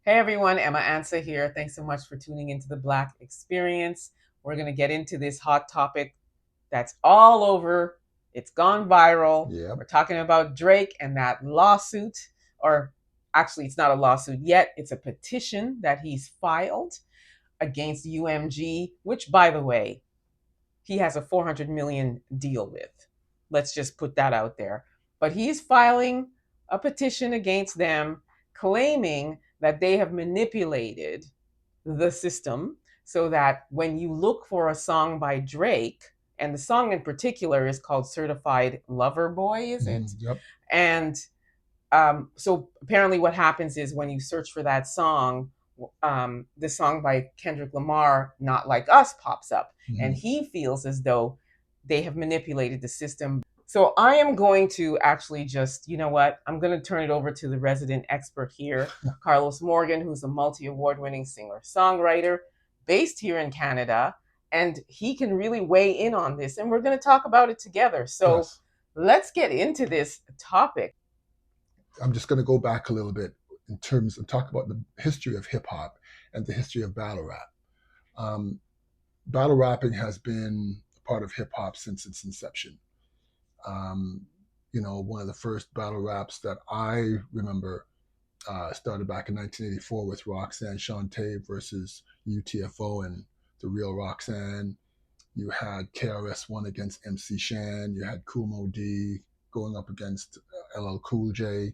Hey everyone, Emma Ansa here. Thanks so much for tuning into the Black Experience. We're going to get into this hot topic that's all over. It's gone viral. Yep. We're talking about Drake and that lawsuit, or actually, it's not a lawsuit yet. It's a petition that he's filed against UMG, which, by the way, he has a 400 million deal with. Let's just put that out there. But he's filing a petition against them, claiming that they have manipulated the system so that when you look for a song by Drake, and the song in particular is called Certified Lover Boy, is it? Yep. And so apparently, what happens is when you search for that song, the song by Kendrick Lamar, Not Like Us, pops up. And he feels as though they have manipulated the system. So I am going to actually just, you know what? I'm going to turn it over to the resident expert here, Carlos Morgan, who's a multi-award winning singer-songwriter based here in Canada. And he can really weigh in on this. And we're going to talk about it together. So Yes. let's get into this topic. I'm just going to go back a little bit in terms of talk about the history of hip hop and the history of battle rap. Battle rapping has been a part of hip hop since its inception. One of the first battle raps that I remember started back in 1984 with Roxanne Shante versus UTFO and the real Roxanne. You had KRS-One against MC Shan. You had Kool Moe Dee going up against LL Cool J.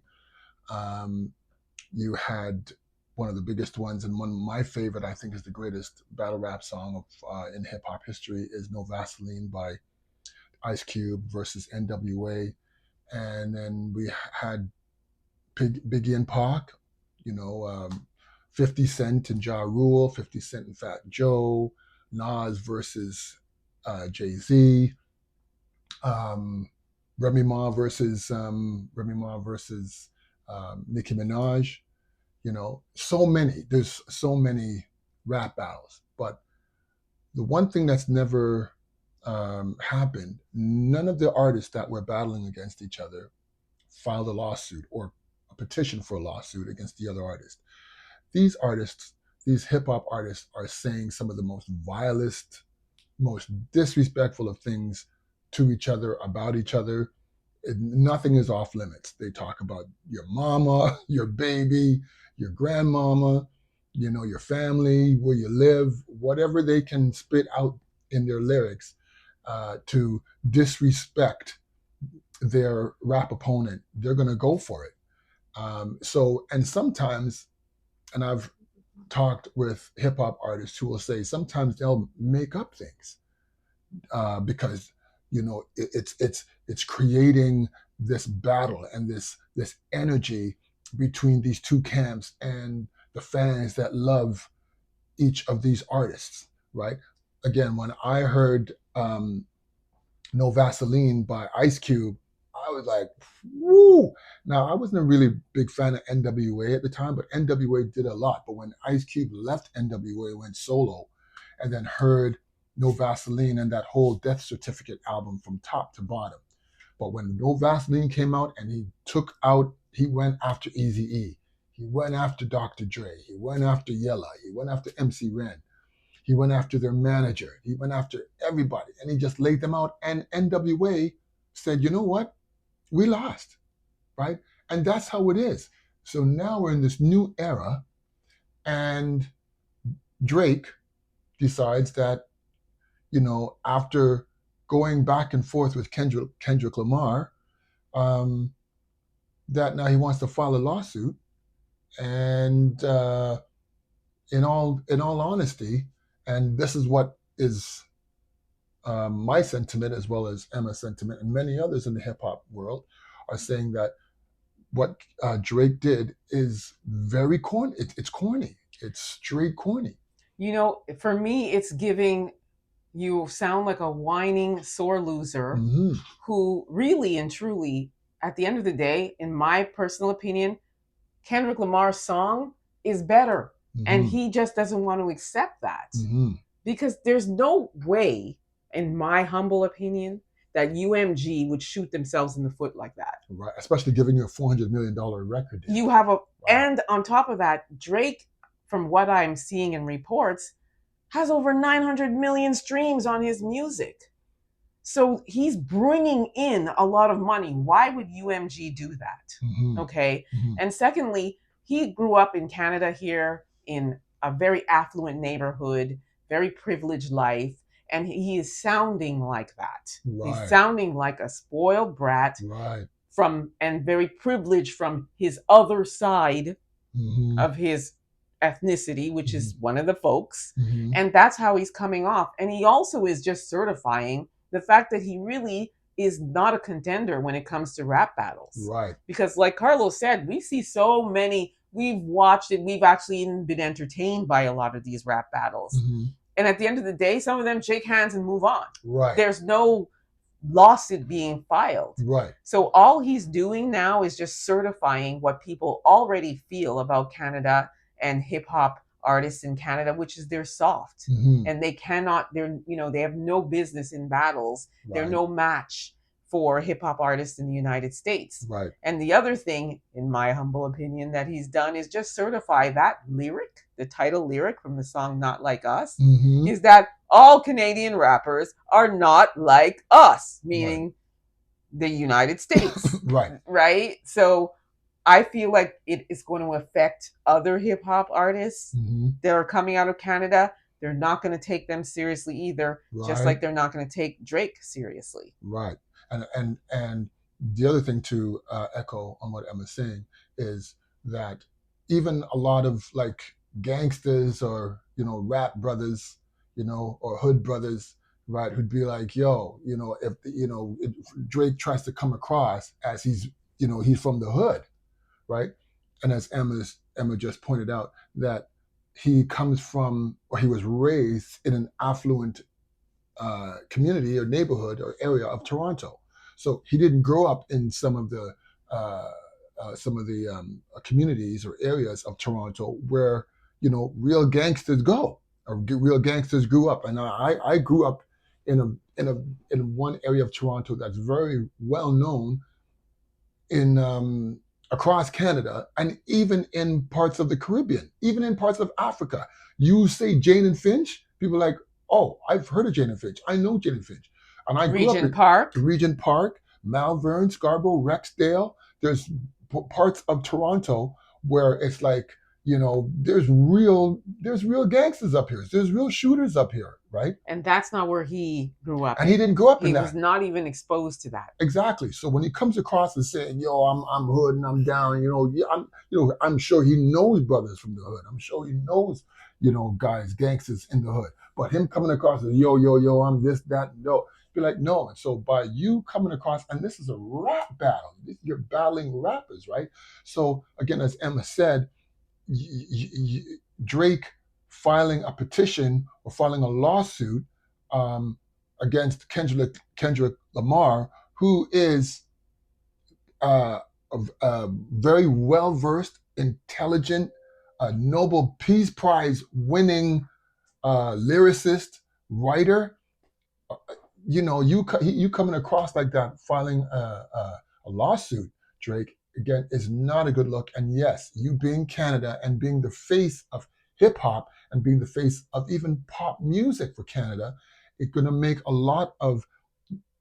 You had one of the biggest ones, and one of my favorite, I think, is the greatest battle rap song in hip hop history, is No Vaseline by Ice Cube versus NWA. And then we had Biggie and Pac, 50 Cent and Ja Rule, 50 Cent and Fat Joe, Nas versus Jay-Z, Remy Ma versus Nicki Minaj. There's so many rap battles, but the one thing that's never happened, none of the artists that were battling against each other filed a lawsuit or a petition for a lawsuit against the other artist. These artists, these hip hop artists, are saying some of the most vilest, most disrespectful of things to each other, about each other. Nothing is off limits. They talk about your mama, your baby, your grandmama, your family, where you live, whatever they can spit out in their lyrics to disrespect their rap opponent, they're going to go for it. And sometimes, and I've talked with hip hop artists who will say sometimes they'll make up things because it's creating this battle and this energy between these two camps and the fans that love each of these artists, right? Again, when I heard No Vaseline by Ice Cube, I was like, woo! Now, I wasn't a really big fan of NWA at the time, but NWA did a lot. But when Ice Cube left NWA, went solo, and then heard No Vaseline and that whole Death Certificate album from top to bottom. But when No Vaseline came out and he went after Eazy-E. He went after Dr. Dre. He went after Yella. He went after MC Ren. He went after their manager. He went after everybody. And he just laid them out. And NWA said, you know what? We lost, right? And that's how it is. So now we're in this new era. And Drake decides that, after going back and forth with Kendrick Lamar, that now he wants to file a lawsuit. And in all honesty, and this is what is my sentiment as well as Emma's sentiment, and many others in the hip hop world are saying that what Drake did is very corny. It's corny. It's straight corny. For me, it's giving you sound like a whining sore loser who really and truly, at the end of the day, in my personal opinion, Kendrick Lamar's song is better. And he just doesn't want to accept that. Because there's no way, in my humble opinion, that UMG would shoot themselves in the foot like that. Right, especially giving you a $400 million record deal. You have Wow. And on top of that, Drake, from what I'm seeing in reports, has over 900 million streams on his music. So he's bringing in a lot of money. Why would UMG do that? Mm-hmm. Okay. Mm-hmm. And secondly, he grew up in Canada here in a very affluent neighborhood, very privileged life. And he is sounding like that. He's Right. sounding like a spoiled brat Right. from and very privileged from his other side Mm-hmm. of his ethnicity, which Mm-hmm. is one of the folks. Mm-hmm. And that's how he's coming off. And he also is just certifying the fact that he really is not a contender when it comes to rap battles. Right. Because, like Carlos said, we see so many, we've watched it, we've actually even been entertained by a lot of these rap battles. Mm-hmm. And at the end of the day, some of them shake hands and move on. Right. There's no lawsuit being filed. Right. So all he's doing now is just certifying what people already feel about Canada and hip hop artists in Canada, which is they're soft. Mm-hmm. And they cannot, they have no business in battles. They're Right. no match for hip hop artists in the United States. Right. And the other thing, in my humble opinion, that he's done is just certify that lyric, the title lyric from the song Not Like Us, Mm-hmm. is that all Canadian rappers are not like us, meaning the United States. Right. Right? So I feel like it is going to affect other hip hop artists Mm-hmm. that are coming out of Canada. They're not going to take them seriously either, just Right. like they're not going to take Drake seriously. Right. And the other thing to echo on what Emma's saying is that even a lot of like gangsters or rap brothers, or hood brothers, right, who'd be like, yo, if Drake tries to come across as he's from the hood, right, and as Emma just pointed out, that he comes from, or he was raised in an affluent community or neighborhood or area of Toronto. So he didn't grow up in uh, some of the communities or areas of Toronto where real gangsters go, or real gangsters grew up. And I grew up in in one area of Toronto that's very well known in across Canada, and even in parts of the Caribbean, even in parts of Africa. You say Jane and Finch, people are like, oh, I've heard of Jane and Finch. I know Jane and Finch. And I grew up Regent in Park. Regent Park, Malvern, Scarborough, Rexdale. There's parts of Toronto where it's like, there's real gangsters up here. There's real shooters up here, right? And that's not where he grew up. And he didn't grow up in He that. was not even exposed to that. Exactly. So when he comes across and saying, "Yo, I'm hood and I'm down," I'm sure he knows brothers from the hood. I'm sure he knows, guys, gangsters in the hood. But him coming across as, "Yo, yo, yo, I'm this, that, no," be like, no. And so by you coming across, and this is a rap battle, you're battling rappers, right? So again, as Emma said, Drake filing a petition or filing a lawsuit um, against Kendrick Lamar, who is a very well versed, intelligent, Nobel Peace Prize winning lyricist, writer. You coming across like that, filing a lawsuit, Drake, again, is not a good look. And yes, you being Canada and being the face of hip hop and being the face of even pop music for Canada, it's going to make a lot of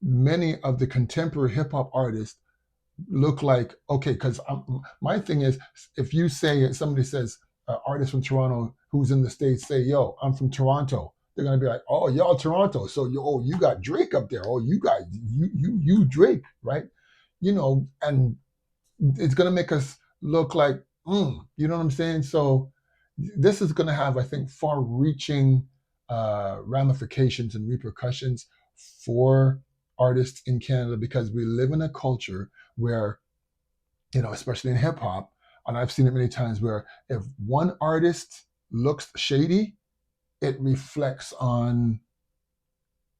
many of the contemporary hip hop artists look like, okay, because my thing is, if you say, somebody says, artist from Toronto who's in the States say, yo, I'm from Toronto, they're gonna be like, oh, y'all Toronto, so you got Drake up there, oh, you got you Drake, right? And it's gonna make us look like, you know what I'm saying? So this is gonna have, I think, far-reaching ramifications and repercussions for artists in Canada, because we live in a culture where, especially in hip hop, and I've seen it many times, where if one artist looks shady, it reflects on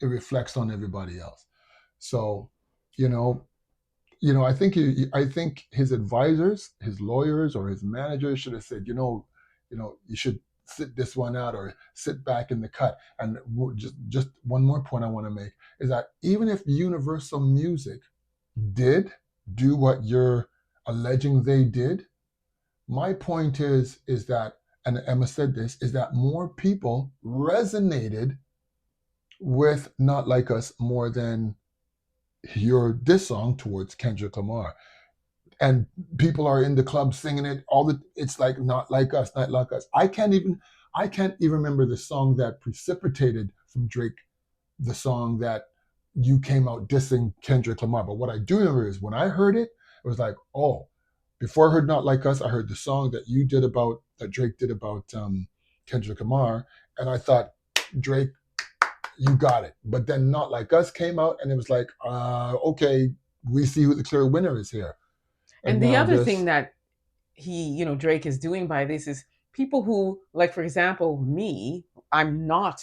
everybody else. So, you know, I think his advisors, his lawyers, or his managers should have said, you should sit this one out or sit back in the cut. And just one more point I want to make is that even if Universal Music did do what you're alleging they did, My point is that, and Emma said this, is that more people resonated with Not Like Us more than your diss song towards Kendrick Lamar. And people are in the club singing it all the it's like Not Like Us, Not Like Us. I can't even remember the song that precipitated from Drake, the song that you came out dissing Kendrick Lamar. But what I do remember is when I heard it, it was like, oh, before I heard Not Like Us, I heard the song that Drake did about Kendrick Lamar, and I thought, Drake, you got it. But then Not Like Us came out, and it was like, okay, we see who the clear winner is here. And And the now other thing this, that Drake is doing by this is people who, like, for example, me, I'm not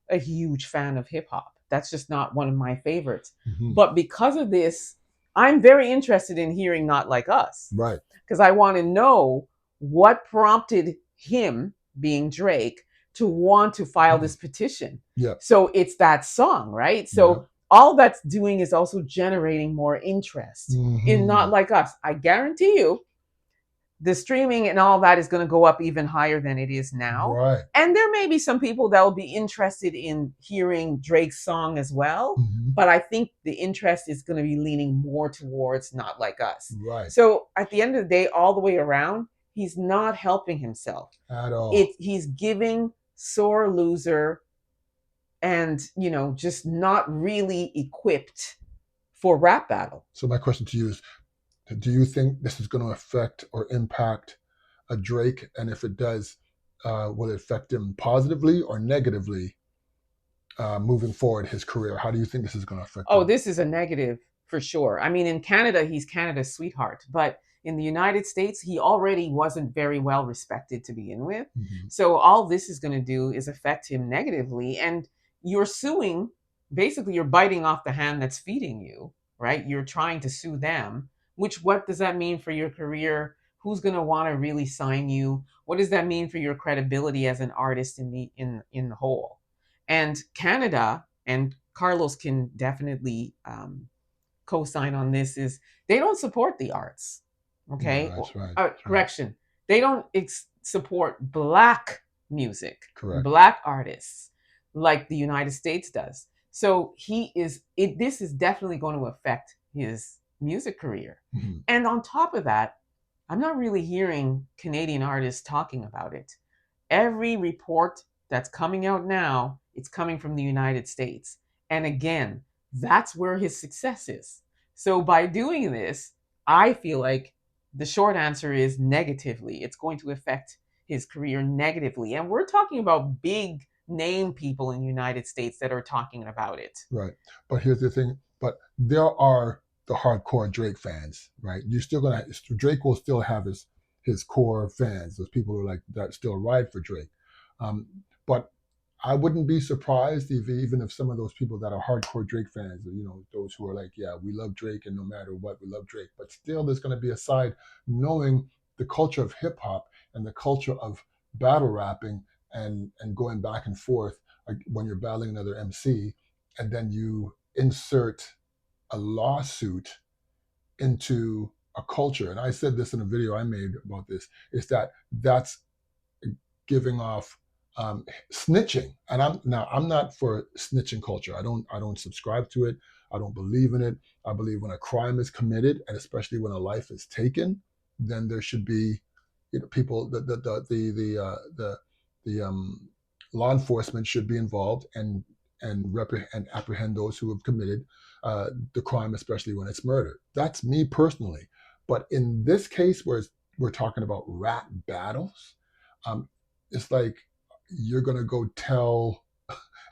a huge fan of hip hop. That's just not one of my favorites. mhm, But because of this, I'm very interested in hearing Not Like Us right, because I want to know what prompted him, being Drake, to want to file mhm, this petition. yeah, So it's that song, right? yeah, So all that's doing is also generating more interest in Not hmm, Like Us. I guarantee you the streaming and all that is going to go up even higher than it is now. right, And there may be some people that will be interested in hearing Drake's song as well. hmm, But I think the interest is going to be leaning more towards Not Like Us. right, So at the end of the day, all the way around, he's not helping himself. at all. He's giving sore loser and, just not really equipped for rap battle. So my question to you is, do you think this is going to affect or impact a Drake? And if it does, will it affect him positively or negatively moving forward his career? How do you think this is going to affect Oh, him? this is a negative for sure. I mean, in Canada, he's Canada's sweetheart, but in the United States, he already wasn't very well respected to begin with. Hmm. So all this is going to do is affect him negatively. And you're suing, basically, you're biting off the hand that's feeding you, right? You're trying to sue them, which what does that mean for your career? Who's going to want to really sign you? What does that mean for your credibility as an artist in the whole? And Canada, and Carlos can definitely co-sign on this, is they don't support the arts. No, Okay, that's right. That's right. correction, they don't support black music, Correct. black artists like the United States does. So this is definitely going to affect his music career. Hmm. And on top of that, I'm not really hearing Canadian artists talking about it. Every report that's coming out now, it's coming from the United States. And again, that's where his success is. So by doing this, I feel like the short answer is negatively. It's going to affect his career negatively. And we're talking about big name people in the United States that are talking about it. Right. But here's the thing. But there are the hardcore Drake fans, right? You're still gonna Drake will still have his core fans, those people who are like that still ride for Drake. Um, but I wouldn't be surprised if even if some of those people that are hardcore Drake fans, those who are like, yeah, we love Drake and no matter what, we love Drake. But still, there's going to be a side knowing the culture of hip hop and the culture of battle rapping and going back and forth, like when you're battling another MC, and then you insert a lawsuit into a culture. And I said this in a video I made about this, is that's giving off snitching. And I'm not for snitching culture. I don't subscribe to it. I don't believe in it. I believe when a crime is committed, and especially when a life is taken, then there should be, people, the law enforcement should be involved and apprehend those who have committed the crime, especially when it's murder. That's me personally. But in this case, where we're talking about rap battles, um, it's like you're gonna go tell,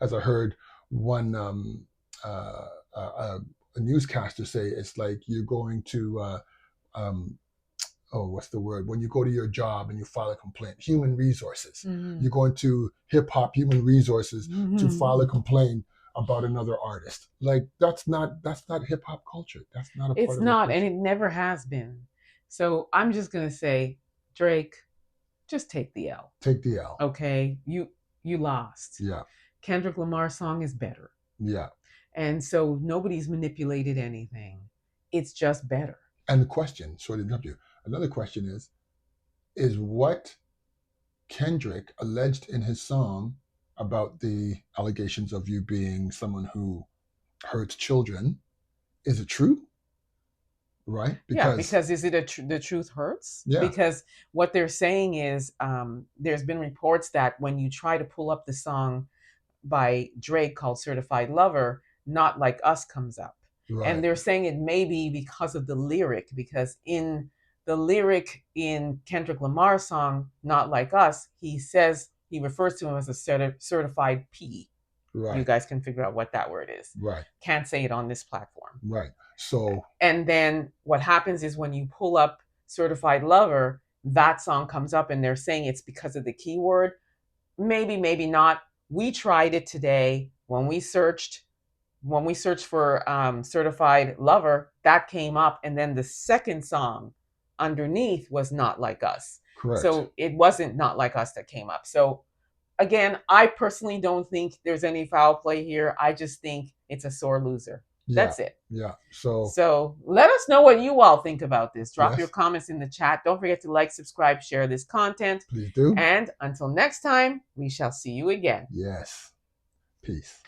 as I heard one uh, a newscaster say, it's like you're going to um, oh, what's the word? When you go to your job and you file a complaint, human resources. Mm-hmm. You're going to hip hop human resources to file Mm-hmm. a complaint about another artist. Like that's not hip hop culture. That's not a part It's of our not, and culture. it never has been. So I'm just gonna say, Drake, just take the L. Take the L. Okay, you lost. Yeah, Kendrick Lamar's song is better, yeah. and so nobody's manipulated anything. It's just better. And the question, sorry to interrupt you. Another question is, is what Kendrick alleged in his song about the allegations of you being someone who hurts children. Is it true? Right? Yeah, Because, because is it the truth hurts? yeah, Because what they're saying is there's been reports that when you try to pull up the song by Drake called Certified Lover, Not Like Us comes up. And right, they're saying it may be because of the lyric, because in the lyric in Kendrick Lamar's song, Not Like Us, he says, he refers to him as a certified P. You right, guys can figure out what that word is. right, Can't say it on this platform. right. So, And then what happens is when you pull up Certified Lover, that song comes up and they're saying it's because of the keyword. Maybe, maybe not. We tried it today when we searched for Certified Lover, that came up, and then the second song underneath was Not Like Us. correct. So it wasn't Not Like Us that came up. So again, I personally don't think there's any foul play here. I just think it's a sore loser. Yeah, That's it. yeah. So, So let us know what you all think about this. Drop your yes, comments in the chat. Don't forget to like, subscribe, share this content. please do. And until next time, we shall see you again. Yes. Peace.